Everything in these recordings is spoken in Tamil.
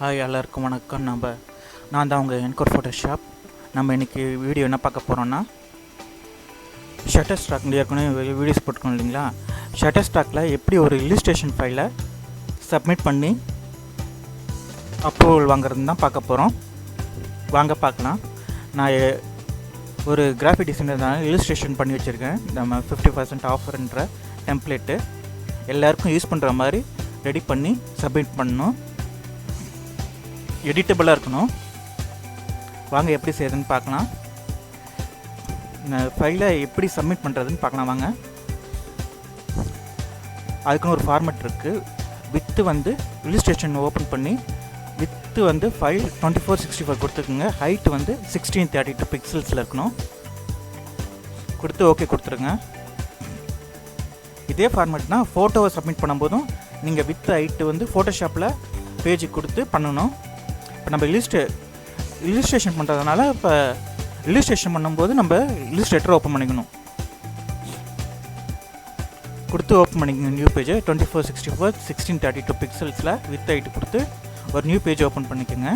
ஹாய் எல்லாருக்கும் வணக்கம். நான் தான் உங்கள் என்கோர் ஃபோட்டோஷாப். நம்ம இன்றைக்கி வீடியோ என்ன பார்க்க போகிறோன்னா, ஷட்டர்ஸ்டாக் ஏற்கனவே வீடியோஸ் போட்டுக்கணும் இல்லைங்களா. ஷட்டர்ஸ்டாக்கில் எப்படி ஒரு இல்லுஸ்ட்ரேஷன் ஃபைலை சப்மிட் பண்ணி அப்ரூவல் வாங்குறது தான் பார்க்க போகிறோம். வாங்க பார்க்கலாம். நான் ஒரு கிராஃபிக் டிசைனர் இல்லுஸ்ட்ரேஷன் பண்ணி வச்சுருக்கேன். நம்ம 50% ஆஃபர்ன்ற டெம்ப்ளேட்டு எல்லாருக்கும் யூஸ் பண்ணுற மாதிரி ரெடி பண்ணி சப்மிட் பண்ணணும். எடிட்டபிளாக இருக்கணும். வாங்க எப்படி செய்யுதுன்னு பார்க்கலாம். இந்த ஃபைலை எப்படி சப்மிட் பண்ணுறதுன்னு பார்க்கலாம் வாங்க. அதுக்குன்னு ஒரு ஃபார்மேட் இருக்குது. வித்து வந்து இல்லுஸ்ட்ரேஷன் ஓப்பன் பண்ணி வித்து வந்து ஃபைல் 24/64 கொடுத்துருக்குங்க. ஹைட் வந்து 1632 பிக்சல்ஸில் இருக்கணும். கொடுத்து ஓகே கொடுத்துருங்க. இதே ஃபார்மேட்னால் ஃபோட்டோவை சப்மிட் பண்ணும்போதும் நீங்கள் வித் ஹைட்டு வந்து ஃபோட்டோஷாப்பில் பேஜுக்கு கொடுத்து பண்ணணும். இப்போ நம்ம இல்லுஸ்ட்ரேஷன் பண்ணுறதுனால இப்போ இல்லுஸ்ட்ரேஷன் பண்ணும்போது நம்ம இல்லுஸ்ட்ரேட்டரை ஓப்பன் பண்ணிக்கணும். கொடுத்து ஓப்பன் பண்ணிக்கணும் நியூ பேஜை 24/64 1632 பிக்சல்ஸில் வித் ஹைட்டு கொடுத்து ஒரு நியூ பேஜ் ஓப்பன் பண்ணிக்கோங்க.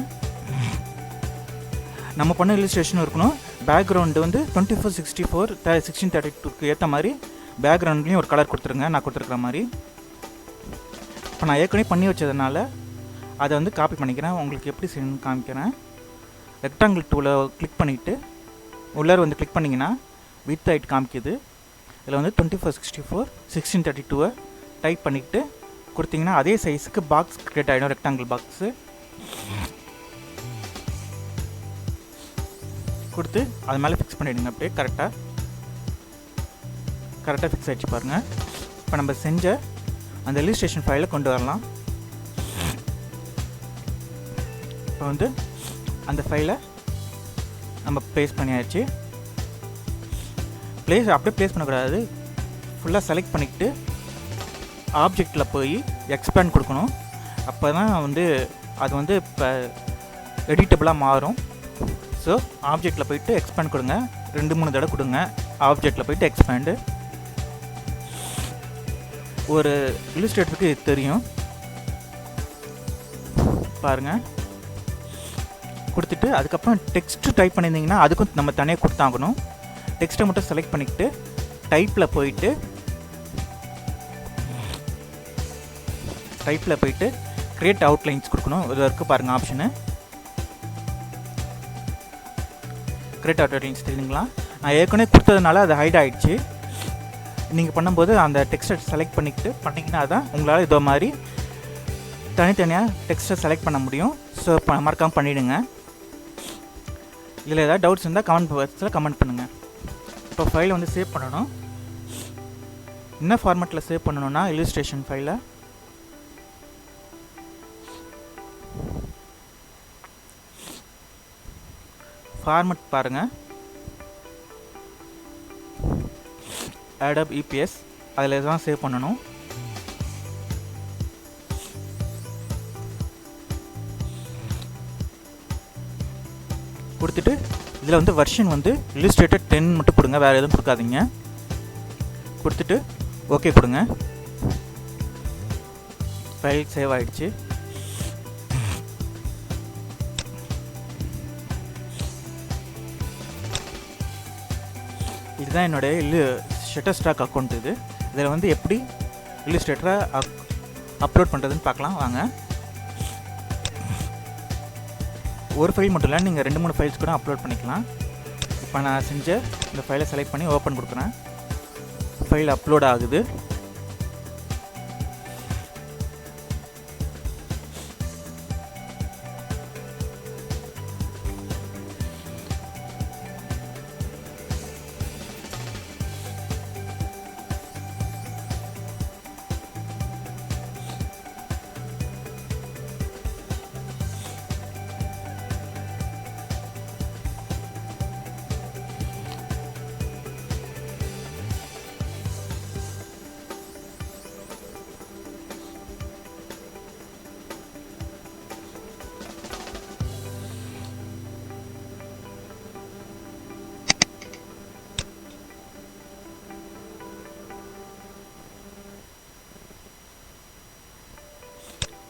நம்ம பண்ண இல்லுஸ்ட்ரேஷனும் இருக்கணும். பேக்ரவுண்டு வந்து 24/64 1632க்கு ஏற்ற மாதிரி பேக்ரவுண்ட்லேயும் ஒரு கலர் கொடுத்துருங்க. நான் கொடுத்துருக்குற மாதிரி. இப்போ நான் ஏற்கனவே பண்ணி வச்சதுனால அதை வந்து காப்பி பண்ணிக்கிறேன். உங்களுக்கு எப்படி செய்யணும்னு காமிக்கிறேன். ரெக்டாங்கிள் டூலை கிளிக் பண்ணிவிட்டு உள்ளார வந்து கிளிக் பண்ணிங்கன்னா வித் ஹைட் காமிக்குது. இதில் வந்து 24/64 1632 டைப் பண்ணிவிட்டு கொடுத்தீங்கன்னா அதே சைஸுக்கு பாக்ஸ் க்ரியேட் ஆகிடும். ரெக்டாங்கிள் பாக்ஸு கொடுத்து அது மேலே ஃபிக்ஸ் பண்ணிவிடுங்க. அப்படியே கரெக்டாக ஃபிக்ஸ் ஆகிடுச்சு பாருங்கள். இப்போ நம்ம செஞ்ச அந்த இல்லுஸ்ட்ரேஷன் ஃபைலை கொண்டு வரலாம். இப்போ வந்து அந்த ஃபைலை நம்ம ப்ளேஸ் பண்ணியாச்சு. அப்படியே ப்ளேஸ் பண்ணக்கூடாது. ஃபுல்லாக செலக்ட் பண்ணிக்கிட்டு ஆப்ஜெக்டில் போய் எக்ஸ்பேண்ட் கொடுக்கணும். அப்போ தான் வந்து அது வந்து இப்போ எடிட்டபிளாக மாறும். ஸோ ஆப்ஜெக்டில் போய்ட்டு எக்ஸ்பேண்ட் கொடுங்க. 2-3 தடவை கொடுங்க. ஆப்ஜெக்டில் போய்ட்டு எக்ஸ்பேண்டு. ஒரு இல்லுஸ்ட்ரேட்டருக்கு இது தெரியும் பாருங்கள். கொடுத்துட்டு அதுக்கப்புறம் டெக்ஸ்ட்டு டைப் பண்ணியிருந்தீங்கன்னா அதுக்கும் நம்ம தனியாக கொடுத்தாகணும். டெக்ஸ்ட்டை மட்டும் செலக்ட் பண்ணிக்கிட்டு டைப்பில் போயிட்டு க்ரியேட் அவுட்லைன்ஸ் கொடுக்கணும். இது இருக்குது பாருங்கள் ஆப்ஷனு. க்ரியேட் அவுட்லைன்ஸ் தெரியுங்களா. நான் ஏற்கனவே கொடுத்ததுனால அது ஹைட் ஆகிடுச்சு. நீங்கள் பண்ணும்போது அந்த டெக்ஸ்ட்டை செலக்ட் பண்ணிங்கன்னா தான் உங்களால் இதோ மாதிரி தனித்தனியாக டெக்ஸ்ட்டை செலக்ட் பண்ண முடியும். ஸோ மறக்காமல் பண்ணிவிடுங்க. இதில் ஏதாவது டவுட்ஸ் இருந்தால் கமெண்ட் பாக்ஸில் கமெண்ட் பண்ணுங்கள். இப்போ ஃபைலை வந்து சேவ் பண்ணணும். என்ன ஃபார்மேட்டில் சேவ் பண்ணணுன்னா இல்லுஸ்ட்ரேஷன் ஃபைலை ஃபார்மேட் பாருங்கள். Adobe EPS அதில் தான் சேவ் பண்ணணும். கொடுத்துட்டு இதில் வந்து வெர்ஷன் வந்து illustrator 10 மட்டும் கொடுங்க. வேறு எதுவும் கொடுக்காதீங்க. கொடுத்துட்டு ஓகே கொடுங்க. ஃபைல் சேவ் ஆகிடுச்சு. இதுதான் என்னுடைய ஷட்டர்ஸ்டாக் அக்கௌண்ட். இதில் வந்து எப்படி இல்லுஸ்ட்ரேட்டரை அப்லோட் பண்ணுறதுன்னு பார்க்கலாம் வாங்க. ஒரு ஃபைல் மட்டும் இல்லை, நீங்கள் 2-3 ஃபைல்ஸ் கூட அப்லோட் பண்ணிக்கலாம். இப்போ நான் செஞ்ச இந்த ஃபைலை செலக்ட் பண்ணி ஓப்பன் கொடுக்குறேன். ஃபைல் அப்லோட் ஆகுது.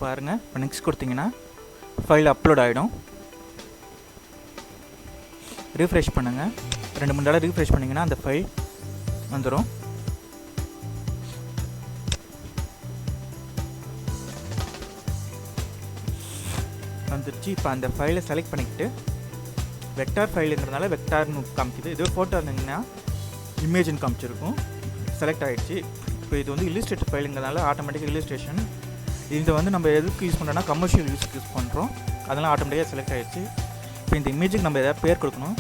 பாருங்கள். இப்போ நெக்ஸ்ட் கொடுத்தீங்கன்னா ஃபைல் அப்லோட் ஆகிடும். ரீஃப்ரெஷ் பண்ணுங்கள். 2-3 தடவை ரீஃப்ரெஷ் பண்ணிங்கன்னா அந்த ஃபைல் வந்துடும். வந்துருச்சு. இப்போ அந்த ஃபைலை செலக்ட் பண்ணிக்கிட்டு வெக்டார் ஃபைலுங்கிறதுனால வெக்டார்னு காமிக்குது. இதுவே ஃபோட்டோ இருந்தீங்கன்னா இமேஜ்னு காமிச்சிருக்கும். செலக்ட் ஆகிடுச்சு. இப்போ இது வந்து இல்லுஸ்ட்ரேட்டர் ஃபைலுங்கிறதுனால ஆட்டோமேட்டிக்காக இல்லுஸ்ட்ரேஷன். இதை வந்து நம்ம எதுக்கு யூஸ் பண்ணுறோன்னா கமர்ஷியல் யூஸுக்கு யூஸ் பண்ணுறோம். அதெல்லாம் ஆட்டோமேட்டிக்காக செலக்ட் ஆகிடுச்சு. இப்போ இந்த இமேஜுக்கு நம்ம எதாவது பேர் கொடுக்கணும்.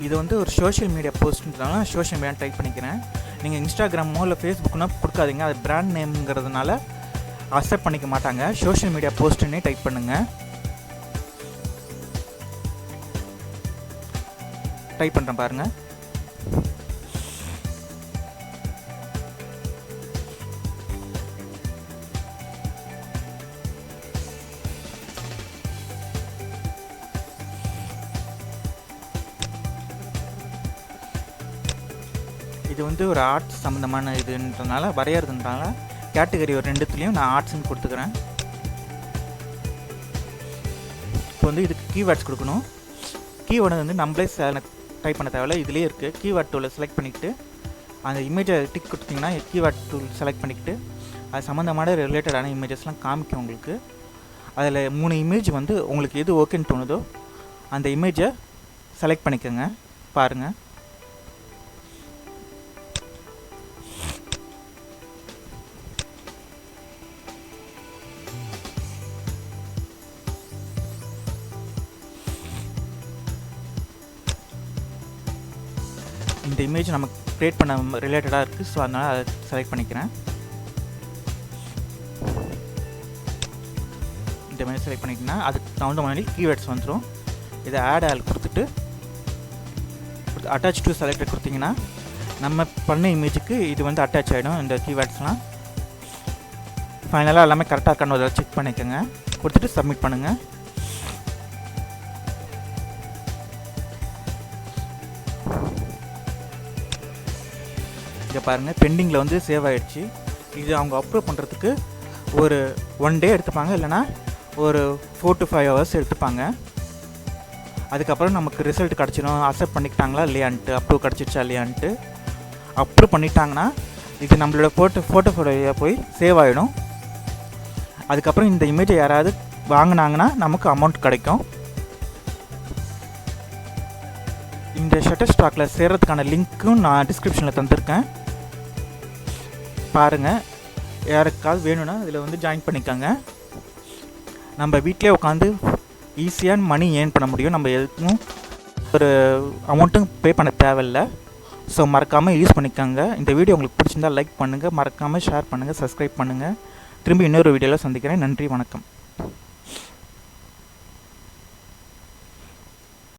இது வந்து ஒரு சோஷியல் மீடியா போஸ்ட்ன்றதுனால சோஷியல் மீடியா டைப் பண்ணிக்கிறேன். நீங்கள் இன்ஸ்டாகிராமோ இல்லை ஃபேஸ்புக்னா கொடுக்காதீங்க. அது பிராண்ட் நேம்ங்கிறதுனால அக்செப்ட் பண்ணிக்க மாட்டாங்க. சோஷியல் மீடியா போஸ்ட்டுன்னே டைப் பண்ணுங்கள். டைப் பண்ணுறேன் பாருங்கள். இது வந்து ஒரு ஆர்ட்ஸ் சம்மந்தமான இதுன்றதுனால வரையறதுனால கேட்டகரி ஒரு 2த்துலேயும் நான் ஆர்ட்ஸ்ன்னு கொடுத்துக்கிறேன். இப்போ வந்து இதுக்கு கீவேர்ட்ஸ் கொடுக்கணும். கீவேர்டு வந்து நம்மளே டைப் பண்ண தேவையில்ல, இதிலே இருக்குது. கீவேர்ட் டூலை செலக்ட் பண்ணிக்கிட்டு அந்த இமேஜை டிக் கொடுத்தீங்கன்னா கீவேர்ட் டூல் செலக்ட் பண்ணிக்கிட்டு அது சம்மந்தமான ரிலேட்டடான இமேஜஸ்லாம் காமிக்கும் உங்களுக்கு. அதில் 3 இமேஜ் வந்து உங்களுக்கு எது ஓகேன்னு தோணுதோ அந்த இமேஜை செலக்ட் பண்ணிக்கோங்க. பாருங்கள். இந்த இமேஜ் நம்ம க்ரியேட் பண்ண ரிலேட்டடாக இருக்குது. ஸோ அதனால் அதை செலக்ட் பண்ணிக்கிறேன். இந்த இமேஜ் செலக்ட் பண்ணிக்கிங்கன்னா அதுக்கு தகுந்த மாதிரி கீவேர்ட்ஸ் வந்துடும். இதை ஆட் ஆல் கொடுத்துட்டு அட்டாச் டு செலக்ட் கொடுத்தீங்கன்னா நம்ம பண்ண இமேஜுக்கு இது வந்து அட்டாச் ஆகிடும். இந்த கீவேர்ட்ஸ்லாம் ஃபைனலாக எல்லாமே கரெக்டாக இருக்கான்னு ஒரு செக் பண்ணிக்கோங்க. கொடுத்துட்டு சப்மிட் பண்ணுங்கள். இதை பாருங்கள், பெண்டிங்கில் வந்து சேவ் ஆகிடுச்சு. இது அவங்க அப்ரூவ் பண்ணுறதுக்கு ஒரு 1 டே எடுத்துப்பாங்க, இல்லைனா ஒரு 4 to 5 hours எடுத்துப்பாங்க. அதுக்கப்புறம் நமக்கு ரிசல்ட் கிடச்சிடும். அக்செப்ட் பண்ணிக்கிட்டாங்களா இல்லையான்ட்டு, அப்ரூவ் கிடச்சிருச்சா இல்லையான்ட்டு. அப்ரூவ் பண்ணிட்டாங்கன்னா இது நம்மளோட ஃபோட்டோஃபோட்டோவில் போய் சேவ் ஆகிடும். அதுக்கப்புறம் இந்த இமேஜை யாராவது வாங்கினாங்கன்னா நமக்கு அமௌண்ட் கிடைக்கும். இந்த ஷட்டர்ஸ்டாக்கில் சேர்கிறதுக்கான லிங்க்கும் நான் டிஸ்கிரிப்ஷனில் தந்திருக்கேன். பாருங்கள், யாருக்காவது வேணும்னா இதில் வந்து ஜாயின் பண்ணிக்கோங்க. நம்ம வீட்டிலே உட்காந்து ஈஸியாக மணி ஏர்ன் பண்ண முடியும். நம்ம எதுக்கும் ஒரு அமௌண்ட்டும் பே பண்ண தேவையில்லை. ஸோ மறக்காமல் யூஸ் பண்ணிக்கோங்க. இந்த வீடியோ உங்களுக்கு பிடிச்சிருந்தால் லைக் பண்ணுங்கள், மறக்காமல் ஷேர் பண்ணுங்கள், சப்ஸ்கிரைப் பண்ணுங்கள். திரும்பி இன்னொரு வீடியோவில் சந்திக்கிறேன். நன்றி, வணக்கம்.